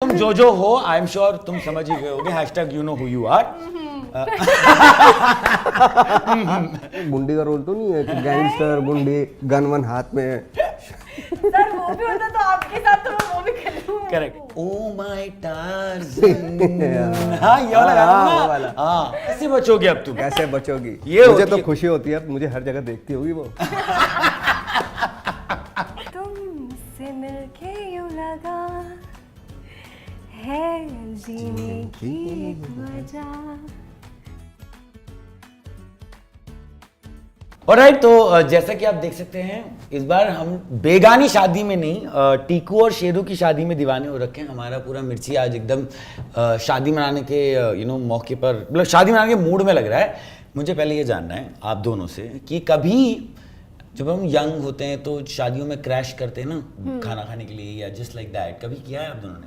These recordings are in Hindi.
तुम जो हो आई एम श्योर तुम समझ ही गए होगे hashtag you know who you are. गुंडी का रोल तो नहीं है कि गैंगस्टर गुंडी गन वन हाथ में। सर वो भी होता तो आपके साथ तो मैं वो भी कर लूं। करेक्ट। Oh my Tarzan. हाँ ये वाला गाना ना। हाँ कैसे बचोगे अब तुम? कैसे बचोगी? ये मुझे होती तो है। खुशी होती है, मुझे हर जगह देखती होगी वो। तुमसे मिलके यूं लगा है जीने की एक वजह। ऑलराइट, तो जैसा कि आप देख सकते हैं इस बार हम बेगानी शादी में नहीं, टीकू और शेरू की शादी में दीवाने हो रखे हैं। हमारा पूरा मिर्ची आज एकदम शादी मनाने के मौके पर, मतलब शादी मनाने के मूड में लग रहा है। मुझे पहले ये जानना है आप दोनों से कि कभी जब हम यंग होते हैं तो शादियों में क्रैश करते हैं ना खाना खाने के लिए या जस्ट लाइक दैट, कभी किया है आप दोनों ने?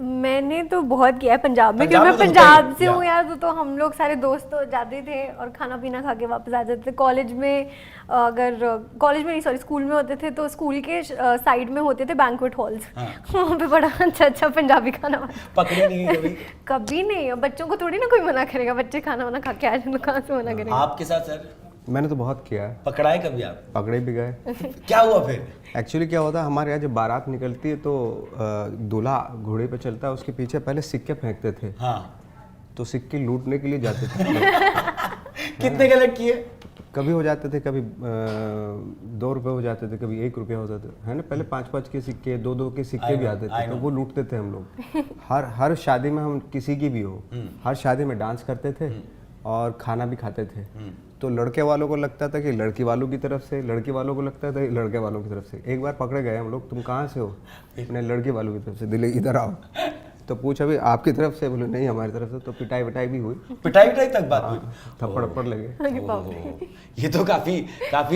मैंने तो बहुत किया है पंजाब में, पंजाब क्योंकि में मैं तो पंजाब से या। हूँ यार, तो हम लोग सारे दोस्त तो जाते थे और खाना पीना खा के वापस आ जाते थे। कॉलेज में अगर कॉलेज में नहीं सॉरी स्कूल में होते थे तो स्कूल के साइड में होते थे बैंक्वेट हॉल्स। हाँ। वहाँ पे बड़ा अच्छा पंजाबी खाना पकड़े नहीं गए कभी? कभी नहीं, बच्चों को थोड़ी ना कोई मना करेगा, बच्चे खाना वाना खा के आ जाए, कहाँ से मना करेगा। आपके साथ सर मैंने तो बहुत किया है, पकड़ाए कभी आप? पकड़े भी गए। क्या हुआ फिर? एक्चुअली क्या होता है हमारे यहाँ जब बारात निकलती है तो दूल्हा घोड़े पे चलता है, उसके पीछे पहले सिक्के फेंकते थे। हाँ। तो सिक्के लूटने के लिए जाते थे। कितने कलेक्ट किए? कभी हो जाते थे, कभी 2 रुपए हो जाते थे, कभी 1 रुपया होता था, है ना। पहले 5-5 के सिक्के, 2-2 के सिक्के भी आते थे, तो वो लूटते थे हम लोग। हर शादी में, हम किसी की भी हो, हर शादी में डांस करते थे और खाना भी खाते थे। तो लड़के वालों को लगता था कि लड़की वालों की तरफ से, लड़की वालों को लगता था लड़के वालों की तरफ से। एक बार पकड़े गए हम लोग, तुम कहाँ से हो? मैंने लड़की वालों की तरफ से। दिल्ली इधर आओ। तो पूछा भी आपकी तरफ से? बोले नहीं हमारी तरफ से। तो पिटाई विटाई भी हुई, पिटाई तक बात हुई? थप्पड़ लगे। ओहो, ये तो काफी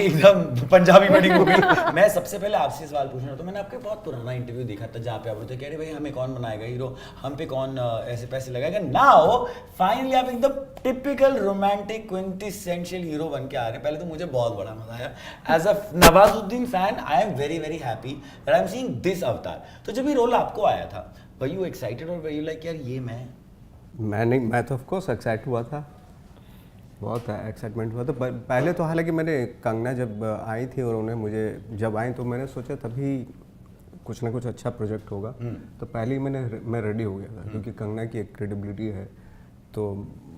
एकदम पंजाबी वेडिंग हो गई। मैं सबसे पहले आपसे सवाल पूछना था, मैंने आपके बहुत पुराना इंटरव्यू देखा था जहाँ पे आप बोलते कह रहे भाई हमें कौन बनाएगा हीरो, हम पे कौन ऐसे पैसे लगाएगा। नाउ फाइनली आप एकदम टिपिकल रोमांटिक क्विंटेसेंशियल हीरो बन के आ रहे हैं। पहले तो मुझे बहुत बड़ा मजा आया। As a Nawazuddin fan I am very very happy that I am seeing this avatar. तो जब ये रोल आपको आया था, वर यू एक्साइटेड और वर यू लाइक यार ये मैं तो ऑफ कोर्स एक्साइट हुआ था, बहुत एक्साइटमेंट हुआ था। पहले तो हालांकि मैंने कंगना जब आई थी और उन्हें मुझे जब आई तो मैंने सोचा तभी कुछ ना कुछ अच्छा प्रोजेक्ट होगा। तो पहले ही मैं रेडी हो गया था, क्योंकि कंगना की एक क्रेडिबिलिटी है, तो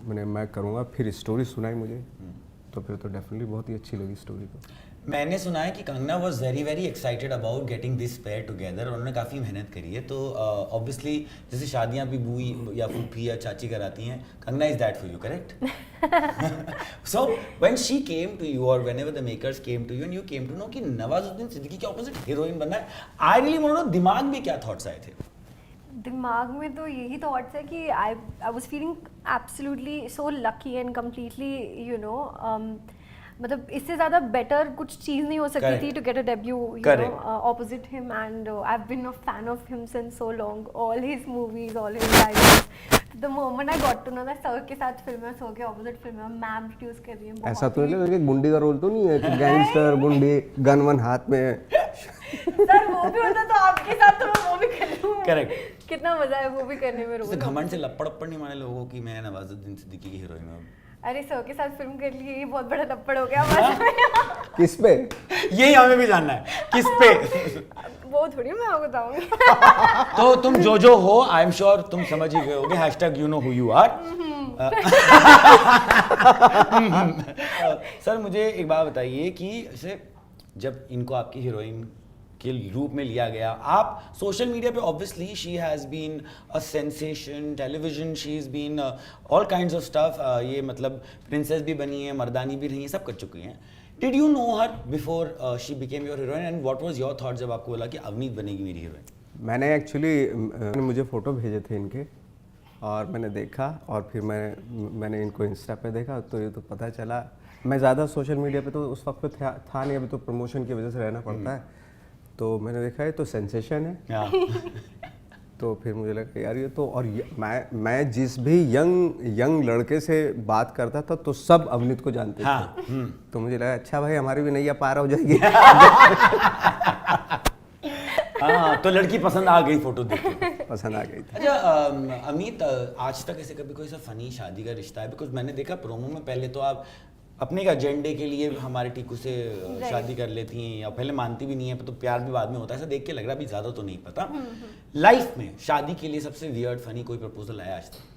मैं करूँगा। फिर स्टोरी सुनाई मुझे, तो फिर तो डेफिनेटली बहुत ही अच्छी लगी स्टोरी को। मैंने सुना है कि Kangana was very very excited about getting this pair together, उन्होंने काफ़ी मेहनत करी है। तो ऑब्वियसली जैसे शादियां भी बुई या फूफी या चाची कराती हैं, Kangana is that for you, correct? So when she came to you और whenever the makers came to you and you came to know कि नवाजुद्दीन सिद्दीकी के ऑपोजिट हीरोइन बनना है, I really want to know दिमाग में क्या थॉट्स आए थे? दिमाग में तो यही थॉट्स है कि I was feeling absolutely so lucky and completely मतलब इससे ज़्यादा बेटर कुछ चीज़ नहीं हो सकती थी to get a debut opposite him, and I have been a fan of him since so long, all his movies, all his dialogues. The moment I got to know that sir के साथ फिल्म है, सर के ऑपोजिट फिल्म है, मैम प्रोड्यूस कर रही है। ऐसा तो नहीं लगा कि गुंडी का रोल तो नहीं है कि गैंगस्टर गुंडी गन वन हाथ में। सर वो भी होता तो आपके साथ तो मैं वो भी कर लूं। करेक्ट। कितना मजा है वो भी करने में। रोल घमंड से लपड़ नहीं मारे लोगों की मैं नवाजुद्दीन सिद्दीकी की हीरोइन हूं। अरे सर के साथ फिल्म कर ली, ये बहुत बड़ा लपड़ हो गया। किस पे? यही हमें भी जानना है, किस पे? वो थोड़ी मैं आपको बताऊंगी। तो तुम जो हो आई एम श्योर तुम समझ ही गए होगे hashtag you know who you are. Sir मुझे एक बात बताइए कि जैसे जब इनको आपकी हीरोइन के रूप में लिया गया, आप सोशल मीडिया पे obviously she has been a sensation, television she is been all kinds of stuff, ये मतलब प्रिंसेस भी बनी है, मर्दानी भी रही है, सब कर चुकी हैं। Did you know her before she became your heroine and what was your thought जब आपको बोला कि अवनीत बनेगी मेरी हीरोइन? मैंने एक्चुअली मुझे फ़ोटो भेजे थे इनके और मैंने देखा, और फिर मैंने इनको इंस्टा पे देखा, तो ये तो पता चला। मैं ज़्यादा सोशल मीडिया पे तो उस वक्त पे था नहीं, अभी तो प्रमोशन की वजह से रहना पड़ता है। तो मैंने देखा ये तो सेंसेशन है। तो फिर मुझे लगा यार ये तो, और मैं जिस भी यंग लड़के से बात करता था तो सब अवनीत को जानते थे। तो मुझे लगा अच्छा भाई हमारी भी नैया पार हो जाएगी। हाँ, तो लड़की पसंद आ गई फोटो देख के। पसंद आ गई थी। अच्छा अमित, आज तक ऐसे कभी कोई सा फनी शादी का रिश्ता है? बिकॉज मैंने देखा प्रोमो में पहले तो आप अपने एक एजेंडे के लिए हमारे टीकू से शादी कर लेती हैं, या पहले मानती भी नहीं है, तो प्यार भी बाद में होता है, ऐसा देख के लग रहा है, अभी ज़्यादा तो नहीं पता। लाइफ में शादी के लिए सबसे वियर्ड फनी कोई प्रपोजल आया आज तक?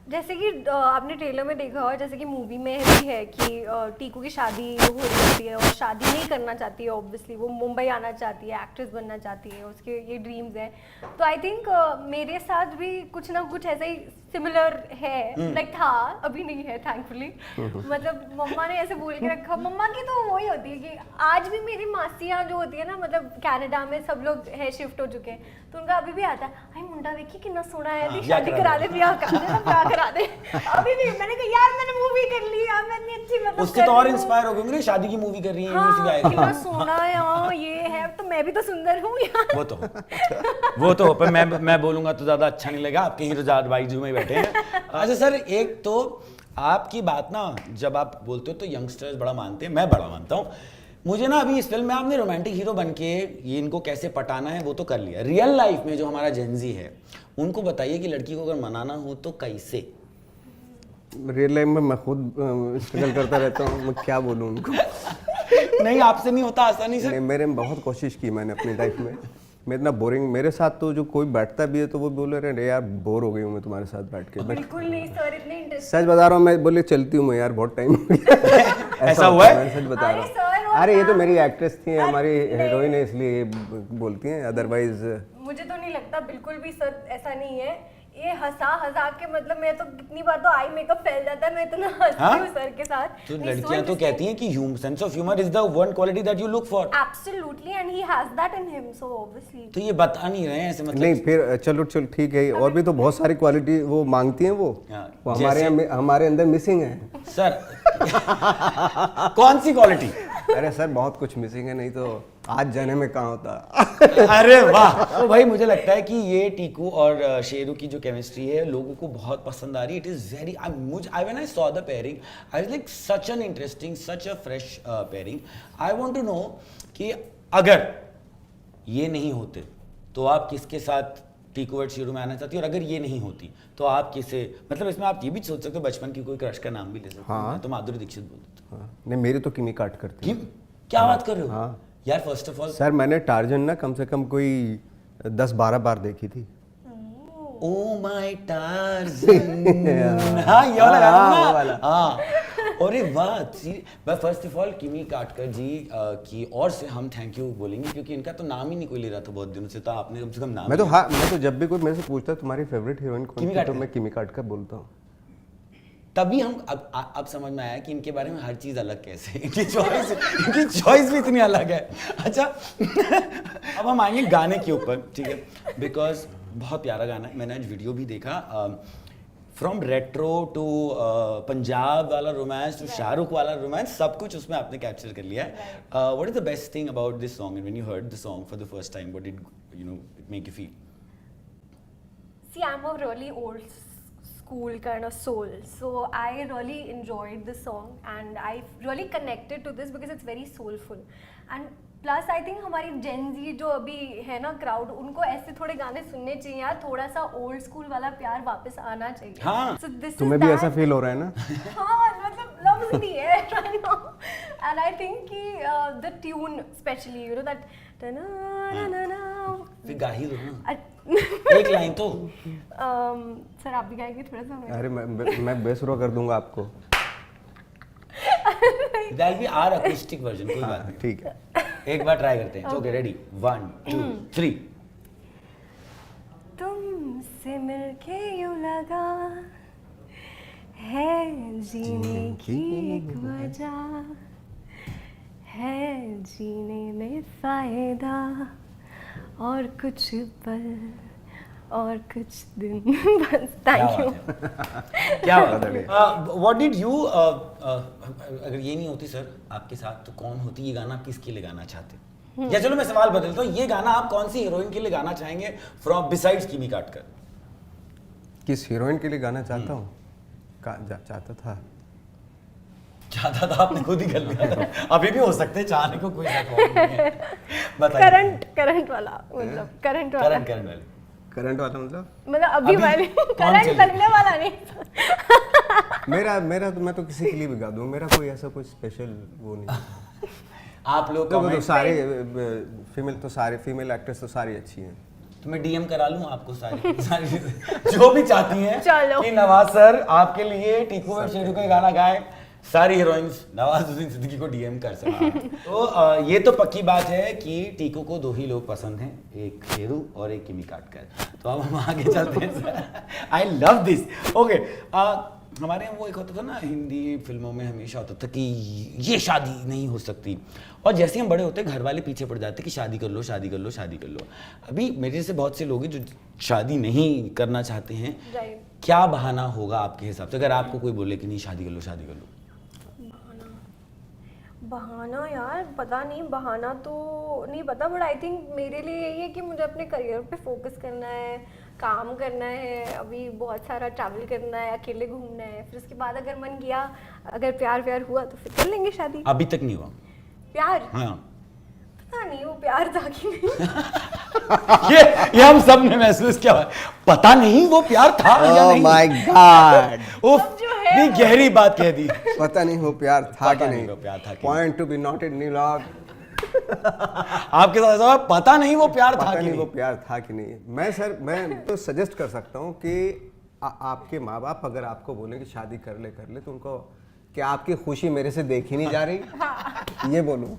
जैसे कि आपने ट्रेलर में देखा हो, जैसे कि मूवी में भी है कि टीकू की शादी हो रही होती है और शादी नहीं करना चाहती है, ऑब्वियसली वो मुंबई आना चाहती है, एक्ट्रेस बनना चाहती है, उसके ये ड्रीम्स हैं। तो आई थिंक मेरे साथ भी कुछ ना कुछ ऐसा ही सिमिलर है, लाइक था, अभी नहीं है थैंकफुली। मतलब मम्मा ने ऐसे बोल के रखा, मम्मा की तो वही होती है कि आज भी मेरी मासियाँ जो होती है ना, मतलब कनाडा में सब लोग है शिफ्ट हो चुके हैं, तो उनका अभी भी आता है, हाय मुंडा देखी कितना सोना है, शादी करा दे, ब्याह करा दे। अभी भी मैंने कहा यार मैंने मूवी कर ली यार, मैंने अच्छी मतलब उसके तो और इंस्पायर हो गए शादी की मूवी कर रही है, हाँ, कितना सोना है, हाँ ये है, तो मैं भी तो सुंदर हूँ यार। वो तो पर मैं बोलूंगा तो ज्यादा अच्छा नहीं लगेगा, आपके हीरो भाई जो में बैठे हैं। अच्छा सर, एक तो आपकी बात ना जब आप बोलते हो तो यंगस्टर्स बड़ा मानते हैं, मैं बड़ा मानता हूँ। मुझे ना अभी इस फिल्म में आपने रोमांटिक हीरो बन के ये इनको कैसे पटाना है वो तो कर लिया, रियल लाइफ में जो हमारा जेनजी है उनको बताइए कि लड़की को अगर मनाना हो तो कैसे? रियल लाइफ में मैं खुद स्ट्रगल करता रहता हूँ, मैं क्या बोलूँ उनको। नहीं आपसे नहीं होता आसानी से? मेरे बहुत कोशिश की मैंने अपनी लाइफ में, मैं इतना बोरिंग, मेरे साथ तो जो कोई बैठता भी है तो वो बोले रहे यार बोर हो गई हूँ मैं तुम्हारे साथ बैठ के। बिल्कुल नहीं सर, इतने इंटरेस्ट। सच बता रहा हूँ मैं, बोले चलती हूँ मैं यार बहुत टाइम ऐसा हुआ है? मैं सच बता रहा हूँ। अरे ये तो मेरी एक्ट्रेस थी, हमारी हीरोइन है इसलिए बोलती हैं, अदरवाइज मुझे तो नहीं लगता बिल्कुल भी सर, ऐसा नहीं है। ये हंसा के मतलब मैं तो कितनी बार तो आई मेकअप फैल जाता है, मैं इतना हंसती हूँ सर के साथ। तो लड़कियां तो कहती हैं कि sense of humour is the one quality that you look for. Absolutely, and he has that in him, so obviously. तो ये बता नहीं रहे हैं ऐसे मतलब? नहीं फिर चलो ठीक है, और भी तो बहुत सारी क्वालिटी वो मांगती हैं वो हमारे अंदर मिसिंग है सर। कौन सी क्वालिटी? अरे सर बहुत कुछ मिसिंग है, नहीं तो आज जाने में कहाँ होता। अरे वाह। तो भाई मुझे लगता है कि ये टीकू और शेरू की जो केमिस्ट्री है लोगों को बहुत पसंद आ रही है। It is very, when I saw the pairing I was like such an interesting, such a fresh pairing. I want to know कि अगर ये नहीं होते तो आप किसके साथ टीकू और शेरू में आना चाहती, और अगर ये नहीं होती तो आप किसे, मतलब इसमें आप ये भी सोच सकते हो बचपन की कोई क्रश का नाम भी ले सकते हो। हाँ। तो माधुरी दीक्षित बोल देते। हाँ। नहीं मेरी तो किमी काट करती है। क्या बात कर रहे हो? हाँ यार फर्स्ट ऑफ ऑल सर मैंने टार्जन ना कम से कम कोई 10-12 बार देखी थी। Oh my torsion. हाँ ये वाला गाना ना। हाँ अरे वाह। मैं फर्स्ट ऑफ ऑल किमी काटकर जी की और से हम थैंक यू बोलेंगे, क्योंकि इनका तो नाम ही नहीं कोई ले रहा था बहुत दिनों से, तो आपने कम से कम नाम। मैं तो जब भी कोई मेरे से पूछता है तुम्हारी फेवरेट हीरोइन कौन है तो मैं किमी काटकर बोलता हूँ। तभी हम अब समझ में आया कि इनके बारे में हर चीज़ अलग कैसे, इनकी चॉइस भी इतनी अलग है। अच्छा अब हम आएंगे गाने के ऊपर, ठीक है, बिकॉज बहुत प्यारा गाना है, मैंने आज वीडियो भी देखा। फ्रॉम रेट्रो टू पंजाब वाला रोमांस टू शाहरुख वाला रोमांस, सब कुछ उसमें आपने कैप्चर कर लिया है। What is the best thing about this song, and when you heard the song for the first time, what did it make you feel? See, I'm a really old school kind of soul, so I really enjoyed the song and I really connected to this because it's very soulful. And plus I think हमारी Gen Z जो अभी है ना क्राउड, उनको ऐसे थोड़े गाने सुनने चाहिए यार, थोड़ा सा ओल्ड स्कूल वाला प्यार वापस आना चाहिए। हाँ। So this तुम्हें भी ऐसा फील हो रहा है ना? हाँ मतलब लव भी है right now, and I think कि the tune especially, you know that फिर गा ही दो ना एक लाइन तो। सर आप भी गाएंगे थोड़ा सा? अरे मैं बेसुरा कर दूंगा आपको। That'll be our acoustic version, कोई बात नहीं। ठीक है, एक बार ट्राई करते हैं। Okay ready, 1 2 3। तुमसे मिलके यूं लगा है जीने की एक वजह है, जीने में फायदा और कुछ पल और कुछ दिन बस। Thank you. क्या बात है। व्हाट डिड यू, अगर ये नहीं होती सर आपके साथ तो कौन होती? ये गाना आप किसके लिए गाना चाहते? या चलो मैं सवाल बदलता हूँ, ये गाना आप कौन सी हीरोइन के लिए गाना चाहेंगे फ्रॉम बिसाइड्स किमी काटकर? किस हीरोइन के लिए गाना चाहता हूँ? चाहता था चाहता था आपने खुद ही कर लिया था। अभी भी हो सकते हैं, चाहने को कोई प्रॉब्लम नहीं है। बताइए। करंट वाला मतलब करंट वाला वाले करंट वाला मतलब अभी वाले कौन करंट चल लगने वाला नहीं। मेरा तो मैं तो किसी के लिए भी गा दूँ, मेरा कोई ऐसा कोई स्पेशल वो नहीं। आप लोग तो comment- सारे फीमेल एक्ट्रेस तो सारी अच्छी हैं। तो मैं डीएम करा लूं आपको सारी जो भी चाहती हैं चलो। कि नवाज सर आपके लिए टीकू और शेरू का गाना गाए, सारी हीरोइंस नवाजुद्दीन सिद्दीकी को डीएम कर सकते हैं। तो ये तो पक्की बात है कि टीकू को 2 ही लोग पसंद हैं, एक शेरू और एक किमी काटकर। तो अब हम आगे चलते हैं। I love this. ओके, हमारे यहाँ वो एक होता था ना, हिंदी फिल्मों में हमेशा होता था कि ये शादी नहीं हो सकती, और जैसे हम बड़े होते घर वाले पीछे पड़ जाते कि शादी कर लो शादी कर लो शादी कर लो। अभी मेरे जैसे बहुत से लोग हैं जो शादी नहीं करना चाहते हैं। क्या बहाना होगा आपके हिसाब से, अगर आपको कोई बोले कि नहीं शादी कर लो शादी कर लो? बहाना यार पता नहीं, बहाना तो नहीं पता, बट आई थिंक मेरे लिए यही है कि मुझे अपने करियर पे फोकस करना है, काम करना है, अभी बहुत सारा ट्रैवल करना है, अकेले घूमना है, फिर उसके बाद अगर मन किया, अगर प्यार हुआ तो फिर कर लेंगे शादी। अभी तक नहीं हुआ प्यार? हाँ। पता नहीं वो प्यार था कि नहीं। ये हम सब ने महसूस किया, पता नहीं वो प्यार था या नहीं। माय गॉड, अब जो है नहीं गहरी बात कह दी। पता नहीं वो प्यार था कि पता नहीं। वो प्यार था कि पॉइंट टू बी नोटेड नीलॉग। आपके साथ ऐसा पता नहीं वो प्यार था पता कि नहीं वो नहीं। प्यार था कि नहीं। मैं तो सजेस्ट कर सकता हूँ कि आपके माँ बाप अगर आपको बोले कि शादी कर ले तो उनको, क्या आपकी खुशी मेरे से देखी नहीं जा रही, ये बोलूं।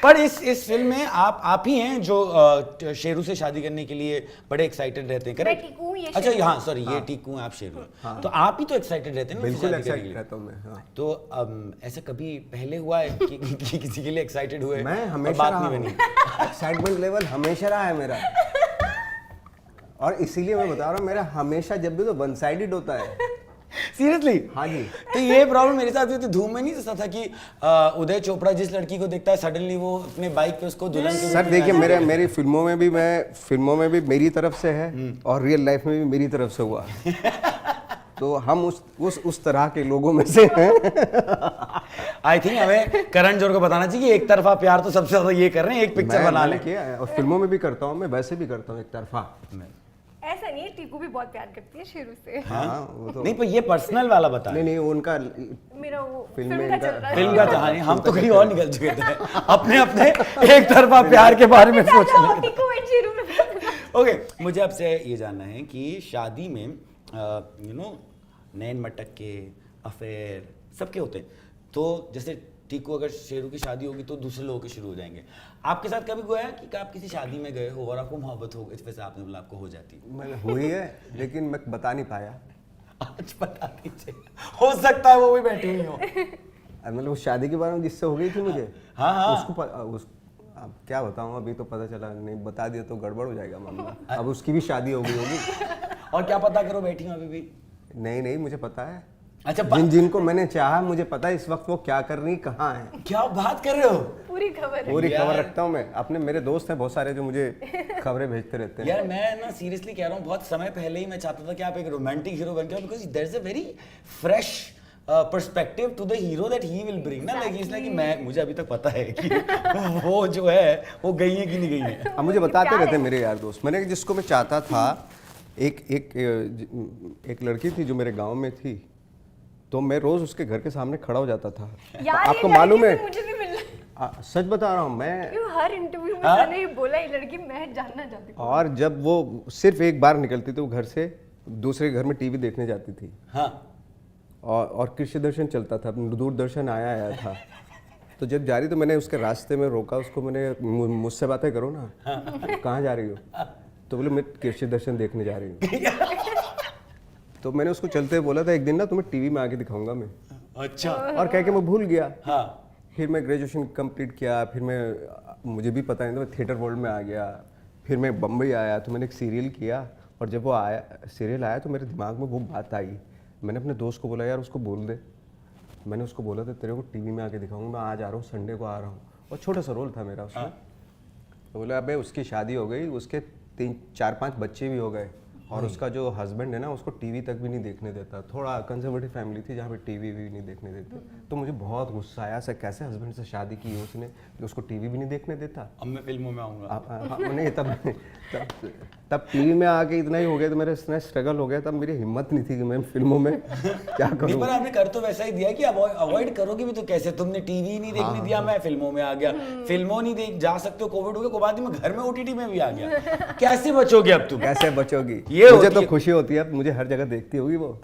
पर इस फिल्म में आप ही हैं जो शेरू से शादी करने के लिए बड़े एक्साइटेड रहते हैं, मैं टीकू हूं, ये अच्छा शेरू। हाँ सॉरी, ये टीकू हैं, आप शेरू हैं। तो आप ही तो एक्साइटेड रहते हैं ना बिल्कुल शादी करने के एक्साइटेड लिए। रहता हूँ मैं। हाँ। तो ऐसा कभी पहले हुआ है कि किसी के लिए एक्साइटेड हुए मैं और हमेशा बात नहीं बनी? एक्साइटमेंट लेवल हमेशा रहा है मेरा, और इसीलिए मैं बता रहा हूँ, मेरा हमेशा जब भी तो वन साइडेड होता है। सीरियसली? हाँ जी। तो ये प्रॉब्लम मेरे साथ भी होती, धूम में नहीं ऐसा था कि उदय चोपड़ा जिस लड़की को देखता है सडनली वो अपने बाइक पे उसको दुल्हन के सर देखिए, मेरी फिल्मों में भी मेरी तरफ से है और रियल लाइफ में भी मेरी तरफ से हुआ। तो हम उस तरह के लोगों में से हैं। आई थिंक हमें करण जोहर को बताना चाहिए कि एक तरफा प्यार तो सबसे ज्यादा ये कर रहे हैं, एक पिक्चर बना ले। किया है और फिल्मों में भी करता हूँ मैं, वैसे भी करता हूँ एक तरफा। ऐसा नहीं है, टीकू भी बहुत प्यार करती है शेरू से। हाँ वो तो नहीं पर ये पर्सनल वाला बता। नहीं उनका मेरा वो फिल्म फिल्म में का इनका- चल रहा है। फिल्म का कहानी, हम तो कहीं और निकल चुके थे अपने एक तरफा प्यार के बारे में सोच रहे थे। टीकू एंड शेरू में। ओके, मुझे आपसे ये जानना है कि शादी में यू नो नैन मटक के अफेयर सबके होते हैं, तो जैसे टीकू अगर शेरू की शादी होगी तो दूसरे लोगों के शुरू हो जाएंगे। आपके साथ कभी हुआ है कि आप किसी शादी में गए हो और आपको मोहब्बत हो गई, इस वजह से आपने बोला आपको हो जाती? मैंने हुई है, लेकिन मैं बता नहीं पाया। आज बता दीजिए, हो सकता है वो भी बैठी हुई हो। मतलब उस शादी के बारे में जिससे हो गई थी मुझे, हाँ। अब क्या बताऊं, अभी तो पता चला, नहीं बता दिया तो गड़बड़ हो जाएगा मामला। अब उसकी भी शादी हो गई होगी। और क्या पता करो बैठी हूँ अभी भी? नहीं मुझे पता है। अच्छा, जिनको मैंने चाहा मुझे पता है इस वक्त वो क्या कर रही, कहाँ है। क्या बात कर रहे हो? पूरी खबर है। पूरी खबर रखता हूँ मैं अपने, मेरे दोस्त हैं बहुत सारे जो मुझे खबरें भेजते रहते हैं। यार मैं ना सीरियसली कह रहा हूँ, बहुत समय पहले ही मैं चाहता था कि आप एक रोमांटिक हीरो बन के, because there is a very fresh perspective to the hero that he will bring ना, लाइक इसलिए कि मैं, मुझे अभी तक पता है कि वो जो है वो गई है कि नहीं गई है। अब मुझे बताते रहते हैं मेरे यार दोस्त। मैंने जिसको मैं चाहता था, एक लड़की थी जो मेरे गांव में थी, तो मैं रोज उसके घर के सामने खड़ा हो जाता था। यार आपको मालूम है, मुझे नहीं मिलना। सच बता रहा हूँ मैं। क्यों हर इंटरव्यू में मैंने ये बोला, ये लड़की मैं जानना चाहती हूँ। और जब वो सिर्फ एक बार निकलती थी वो घर से, दूसरे घर में टीवी देखने जाती थी। हाँ। और कृषि दर्शन चलता था, दूरदर्शन आया था। तो जब जा रही तो मैंने उसके रास्ते में रोका उसको, मैंने मुझसे बातें करो ना, कहाँ जा रही हो? तो बोले मैं कृषि दर्शन देखने जा रही हूँ। तो मैंने उसको चलते हुए बोला था एक दिन ना तुम्हें टीवी में आके दिखाऊंगा मैं। अच्छा। और कह के मैं भूल गया। हाँ। फिर मैं ग्रेजुएशन कंप्लीट किया, फिर मुझे भी पता नहीं था, मैं थिएटर वर्ल्ड में आ गया। फिर मैं बम्बई आया तो मैंने एक सीरियल किया, और जब वो सीरियल आया तो मेरे दिमाग में वो बात आई। मैंने अपने दोस्त को बोला यार उसको बोल दे। मैंने उसको बोला था तेरे को टीवी में आके दिखाऊंगा, मैं आज आ रहा हूँ, संडे को आ रहा हूँ। और छोटा सा रोल था मेरा उसमें। तो बोला अबे उसकी शादी हो गई, उसके 3-4-5 बच्चे भी हो गए, और उसका जो हस्बैंड है ना उसको टीवी तक भी नहीं देखने देता। थोड़ा कंजर्वेटिव फैमिली थी जहाँ पे टीवी भी नहीं देखने देते। तो मुझे बहुत गुस्सा आया, सर कैसे हस्बैंड से शादी की उसने कि उसको टीवी भी नहीं देखने देता। अब मैं फिल्मों में आऊँगा। नहीं तब टीवी में आके इतना ही हो गया, तो मेरा इतना स्ट्रगल हो गया, तब मेरी हिम्मत नहीं थी कि मैं फिल्मों में क्या करूं। पर आपने कर तो वैसा ही दिया कि अवॉइड करोगे भी तो कैसे, तुमने टीवी नहीं देखने दिया, मैं फिल्मों में आ गया, फिल्मों नहीं देख जा सकते हो, कोविड हो गया, बाद में घर में ओटीटी में भी आ गया, कैसे बचोगे अब तुम? कैसे बचोगी? ये मुझे तो खुशी होती है, अब मुझे हर जगह देखती होगी वो।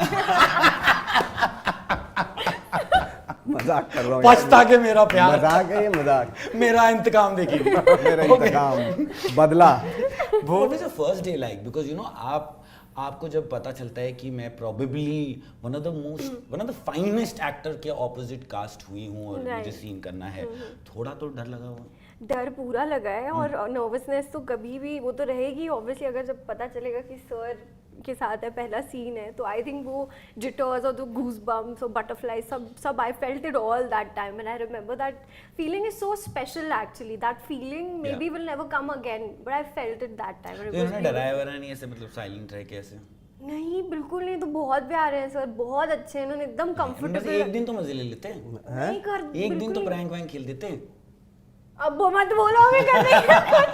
मजाक कर रहा हूँ, पछता के मेरा प्यार, मजाक है ये, मजाक। मेरा इंतकाम देखिए। मेरा इंतकाम बदला। What was your first day like? Because you know आपको जब पता चलता है कि मैं probably one of the finest actor के opposite cast हुई हूँ और मुझे सीन करना है, थोड़ा तो डर लगा हुआ? डर पूरा लगा है और नर्वसनेस तो कभी भी वो तो रहेगी ऑब्वियसली। अगर जब पता चलेगा कि सर के साथ है, पहला सीन है, तो आई थिंक वो जिटर्स और द गूज बम्स और बटरफ्लाई सब I felt it all that time and I remember that feeling is so special actually. That feeling may be will never come again but I felt it that time. इन्होंने डराया वरा नहीं ऐसे, मतलब साइलेंट रह के ऐसे? नहीं बिल्कुल नहीं, तो बहुत प्यारे हैं सर, बहुत अच्छे हैं, इन्होंने एकदम कंफर्टेबल। एक दिन तो मजे ले लेते हैं, नहीं कर एक दिन तो प्रैंक वैंक खेल देते हैं। अब वो मत बोलो, हमें कर रहे हैं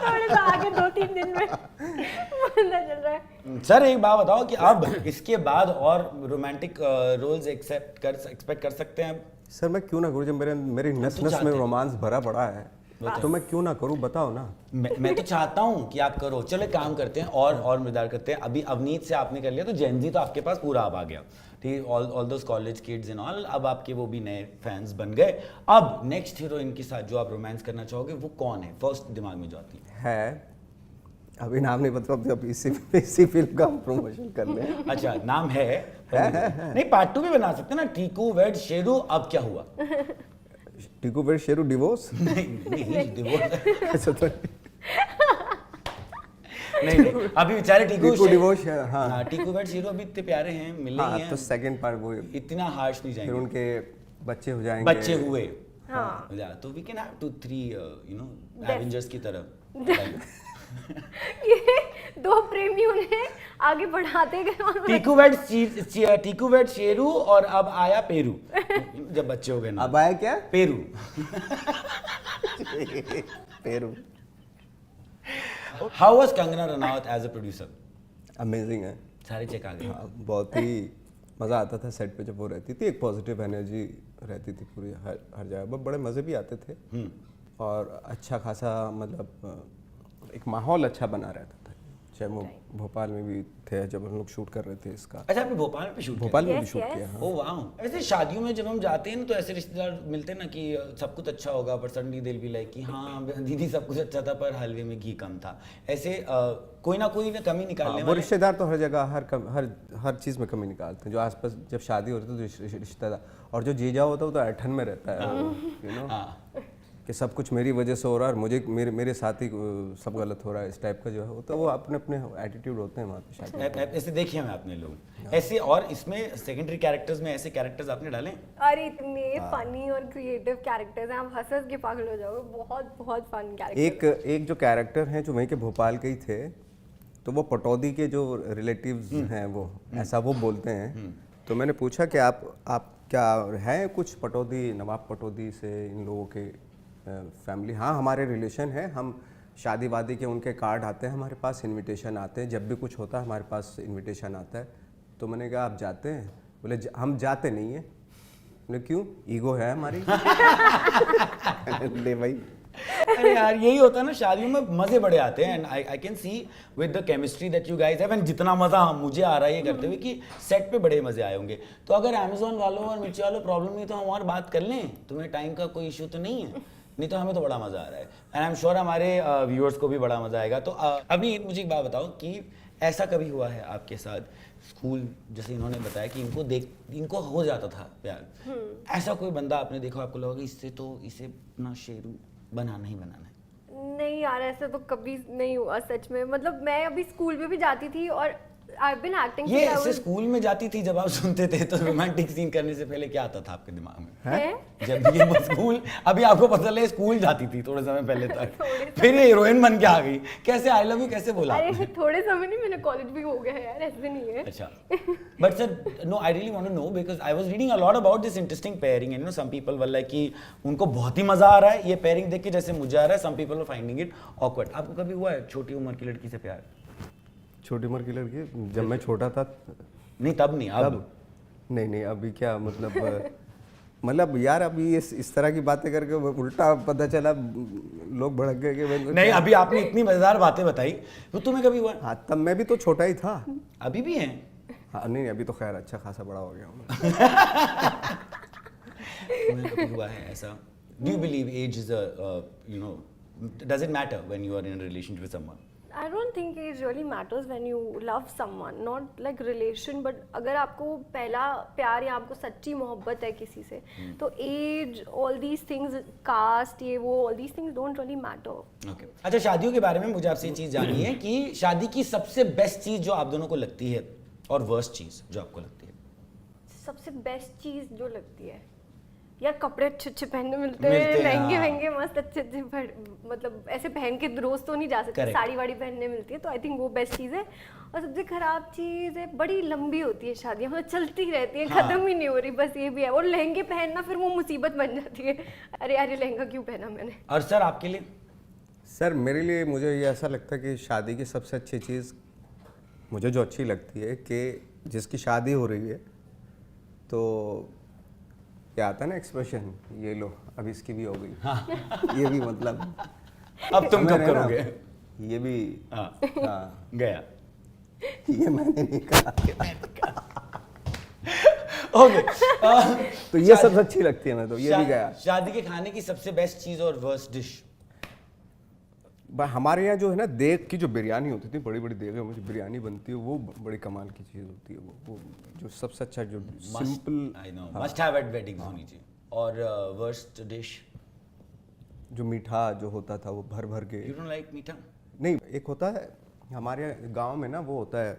थोड़े सा आगे 2-3 दिन में पता चल रहा है। सर एक बात बताओ कि अब इसके बाद और रोमांटिक रोल्स एक्सपेक्ट कर सकते हैं? सर मैं क्यों ना करूँ, जब मेरे नस नस में रोमांस भरा पड़ा है तो मैं क्यों ना करूँ, बताओ ना। मैं तो चाहता हूँ कि आप करो। चलो काम करते हैं और मजेदार करते हैं। अभी अवनीत से आपने कर लिया, तो जेनजी तो आपके पास पूरा अब आ गया, ठीक, all those college kids and all, अब आपके वो भी नए फैंस बन गए। अब नेक्स्ट हीरोइन के साथ जो आप रोमांस करना चाहोगे वो कौन है, फर्स्ट दिमाग में जो आती है? अभी नाम नहीं पता, अब इसी फिल्म का हम प्रमोशन कर रहे हैं। अच्छा नाम है। नहीं पार्ट 2 भी बना सकते हैं ना, टीकू वेड शेरू अब क्या हुआ? टीकू वेड शेरू डिवोर्स? नहीं डिवोर्स ऐसा तो नहीं, अभी बेचारे टीकू डिवोर्स है। हाँ टीकू वेड शेरू अभी इतने प्यारे हैं, मिले ही हैं, तो सेकंड पार्ट वो इतना हार्श नहीं जाएंगे, फिर उनके बच्चे हो जाएंगे, बच्चे हुए। हाँ तो वी कैन हैव 2-3 एवेंजर्स की तरह। ये 2 प्रेमियों ने आगे बढ़ाते गए और टीकू वेड शेरू और अब आया पेरू, जब बच्चे हो गए ना। अब आया क्या? Peru. Peru. How was Kangana Ranaut as a producer? Amazing है, सारे चेक आ गए। हाँ, बहुत ही मज़ा आता था सेट पे जब वो रहती थी, एक पॉजिटिव एनर्जी रहती थी पूरी हर जगह, बहुत बड़े मज़े भी आते थे और अच्छा खासा मतलब एक माहौल अच्छा बना रहता था। चाहे वो भोपाल में भी थे जब हम लोग शूट कर रहे थे इसका। अच्छा आपने भोपाल में भी शूट भोपाल में भी शूट किया। ओ वाह। ऐसे शादियों में जब हम जाते हैं ना तो ऐसे रिश्तेदार मिलते हैं ना कि सब कुछ अच्छा होगा, पर सडनली दिल भी लाइक कि हाँ दीदी सब कुछ अच्छा था पर हलवे में घी कम था, ऐसे कोई ना कमी निकालने वो रिश्तेदार तो हर जगह हर चीज़ में कमी निकालते हैं। जो आसपास जब शादी होती है तो रिश्तेदार, और जो जीजा होता है वो तो ऐठन में रहता है, यू नो कि सब कुछ मेरी वजह से हो रहा है और मुझे मेरे साथ ही सब गलत हो रहा है, इस टाइप का जो है तो वो अपने अपने एटीट्यूड होते हैं वहाँ पे शादी। ऐसे देखिए हमें आपने लोग ऐसे, और इसमें सेकेंडरी कैरेक्टर्स में ऐसे कैरेक्टर्स आपने डाले? अरे इतने फनी और क्रिएटिव कैरेक्टर्स हैं, आप हंस के पागल हो जाओगे, बहुत बहुत फन कैरेक्टर। एक जो कैरेक्टर हैं जो वहीं के भोपाल के ही थे, तो वो पटौदी के जो रिलेटिव्स हैं वो ऐसा वो बोलते हैं। तो मैंने पूछा कि आप क्या हैं कुछ पटौदी, नवाब पटौदी से इन लोगों के फैमिली? हाँ हमारे रिलेशन है, हम शादी वादी के उनके कार्ड आते हैं हमारे पास, इनविटेशन आते हैं, जब भी कुछ होता है हमारे पास इनविटेशन आता है। तो मैंने कहा आप जाते हैं? बोले हम जाते नहीं हैं। बोले क्यों? ईगो है हमारी। ले भाई। अरे यार यही होता है ना, शादियों में मजे बड़े आते हैं and I can see with the chemistry that you guys have, and जितना मजा मुझे आ रहा है ये करते हुए कि सेट पे बड़े मजे आए होंगे। तो अगर अमेज़न वालों और मिर्ची वालों प्रॉब्लम नहीं तो हम और बात कर लें, तुम्हें टाइम का कोई इशू तो नहीं है? नहीं तो हमें तो बड़ा मजा आ रहा है एंड आई एम श्योर हमारे व्यूअर्स को भी बड़ा मजा आएगा। तो अभी मुझे एक बात बताओ कि ऐसा कभी हुआ है आपके साथ, स्कूल जैसे इन्होंने बताया कि इनको हो जाता था प्यार, ऐसा कोई बंदा आपने देखा आपको लगा कि इससे तो इसे अपना शेरू बनाना ही बनाना है? नहीं यार ऐसा तो कभी नहीं हुआ सच में। मतलब मैं अभी स्कूल में भी जाती थी और I've been acting ये since I ऐसे was स्कूल में जाती थी जब आप सुनते थे तो रोमांटिक सीन करने से पहले क्या आता था आपके दिमाग में? है? जब ये वो स्कूल, अभी आपको पता चले स्कूल जाती थी थोड़े समय पहले तक, फिर ये हीरोइन बन के आ गई, कैसे आई लव यू कैसे बोला? अरे थोड़े समय नहीं, मैंने कॉलेज भी हो गया है यार, ऐसे नहीं है। अच्छा, but sir no I really want to know because I was reading a lot about this interesting pairing and you know some people were like कि उनको बहुत ही मजा आ रहा है ये पेयरिंग देख के जैसे मुझे आ रहा है, some people were finding it awkward. आपको कभी हुआ है छोटी उम्र की लड़की से प्यार? छोटी उम्र की लड़की, जब मैं छोटा था नहीं तब नहीं, अब नहीं अभी क्या मतलब यार अभी इस तरह की बातें करके उल्टा पता चला लोग भड़क गए कि नहीं, अभी आपने इतनी मजेदार बातें बताई तो तुम्हें कभी हुआ? हाँ तब मैं भी तो छोटा ही था। अभी भी है? हाँ नहीं अभी तो खैर अच्छा खासा बड़ा हो गया हूँ। तुम्हें कभी हुआ है ऐसा? Do you believe age is you know, does it matter when you are in a relationship with someone? I don't think age really matters when you love someone, not like relation, but अगर आपको पहला प्यार या आपको सच्ची मोहब्बत है किसी से, तो age, all these things, caste, ये वो, all these things don't really matter. Okay. अच्छा, शादियों के बारे में मुझे आपसे ये चीज़ जाननी है कि शादी की सबसे बेस्ट चीज़ जो आप दोनों को लगती है और वर्स्ट चीज़ जो आपको लगती है? सबसे बेस्ट चीज़ जो लगती है यार, कपड़े अच्छे अच्छे पहनने मिलते हैं, हैं, महंगे हाँ। महंगे मस्त अच्छे अच्छे मतलब ऐसे पहन के रोज तो नहीं जा सकते, Correct. साड़ी वाड़ी पहनने मिलती है, तो आई थिंक वो बेस्ट चीज़ है। और सबसे खराब चीज़ है, बड़ी लंबी होती है शादियाँ, मतलब चलती रहती है, हाँ। खत्म ही नहीं हो रही, बस ये भी है। और लहंगे पहनना फिर वो मुसीबत बन जाती है, अरे यार ये लहंगा क्यों पहना मैंने। और सर आपके लिए? सर मेरे लिए मुझे ये ऐसा लगता है कि शादी की सबसे अच्छी चीज़ मुझे जो अच्छी लगती है कि जिसकी शादी हो रही है तो क्या आता है ना एक्सप्रेशन, ये लो अब इसकी भी हो गई। हाँ। ये भी मतलब अब तुम कब मैंने ना, करोगे? ये भी हाँ। गया। ये मैंने नहीं कहा। ओके। तो ये सबसे अच्छी लगती है, मैं तो ये भी गया। शादी के खाने की सबसे बेस्ट चीज और वर्स्ट डिश? हमारे यहाँ जो है ना देग की जो बिरयानी होती थी, बड़ी बड़ी देगों में जो बिरयानी बनती है वो बड़ी कमाल की चीज़ होती है। वो जो सबसे अच्छा जो simple I know must have at weddings होनी चाहिए। और वर्स्ट डिश? जो मीठा जो होता था वो भर भर के। यू डोंट लाइक मीठा? नहीं, एक होता है हमारे गांव में ना, वो होता है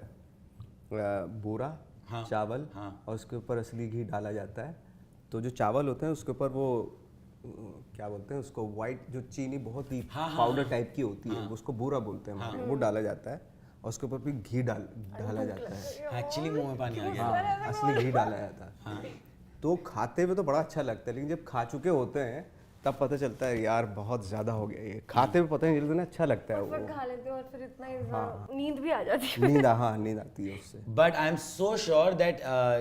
बूरा हाँ, चावल हाँ। और उसके ऊपर असली घी डाला जाता है। तो जो चावल होते हैं उसके ऊपर वो क्या बोलते हैं उसको, वाइट जो चीनी बहुत ही पाउडर टाइप की होती है, उसको बूरा बोलते हैं, वो डाला जाता है और उसके ऊपर भी घी डाला जाता है। एक्चुअली मुंह में पानी आ गया। हाँ, असली घी डाला जाता है। तो खाते हुए तो बड़ा अच्छा लगता है, लेकिन जब खा चुके होते हैं तब पता चलता है यार बहुत ज्यादा हो गया ये। खाते हुए पता नहीं चलता ना, अच्छा लगता है वो। खा लेते हैं और फिर इतना नींद भी आ जाती है। नींद आती है उससे। But I am so sure that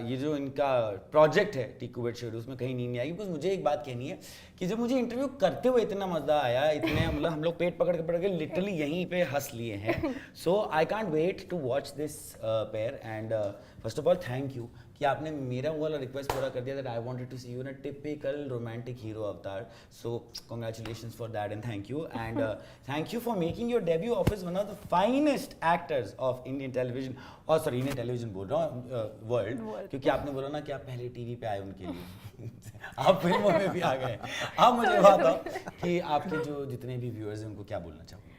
ये जो इनका प्रोजेक्ट है टीकू वेट शेड, उसमें कहीं नींद नहीं आएगी। बस मुझे एक बात कहनी है कि जब मुझे इंटरव्यू करते हुए इतना मजा आया, इतने मतलब हम लोग पेट पकड़ के लिटरली यहीं पे हंस लिए हैं। So I can't wait to watch this pair and first of all thank you कि आपने मेरा वो वाला रिक्वेस्ट पूरा कर दिया that I wanted to see you in a typical romantic hero avatar. So congratulations for that and thank you and thank you for making your debut of is one of the finest actors of Indian television, और सॉरी इंडियन टेलीविजन बोल रहा हूँ, वर्ल्ड, क्योंकि आपने बोला ना कि आप पहले टीवी पे आए उनके लिए। आप फिल्मों में भी आ गए। आप मुझे बताओ कि आपके जो जितने भी व्यूअर्स हैं उनको क्या बोलना चाहोगे?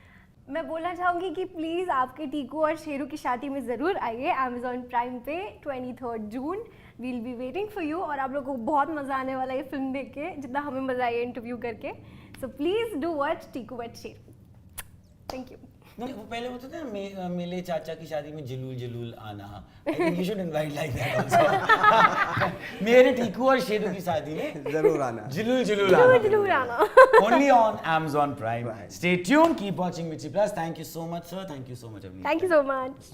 मैं बोलना चाहूँगी कि प्लीज़ आपके टीकू और शेरू की शादी में ज़रूर आइए Amazon प्राइम पे 23 June. Will be waiting for you और आप लोगों को बहुत मज़ा आने वाला है ये फिल्म देख के, जितना हमें मज़ा आया इंटरव्यू करके। So please do watch Tiku at Sheru. Thank you. नहीं, वो पहले होते थे ना मेले चाचा की शादी में जलूल आना। I think you should invite like that also. मेरे टीकू और शेरू की शादी में जरूर आना, जरूर आना। Only on Amazon Prime. Stay tuned, keep watching Mirchi Plus. Thank you so much, sir. Thank you so much, Avneet. Thank you so much.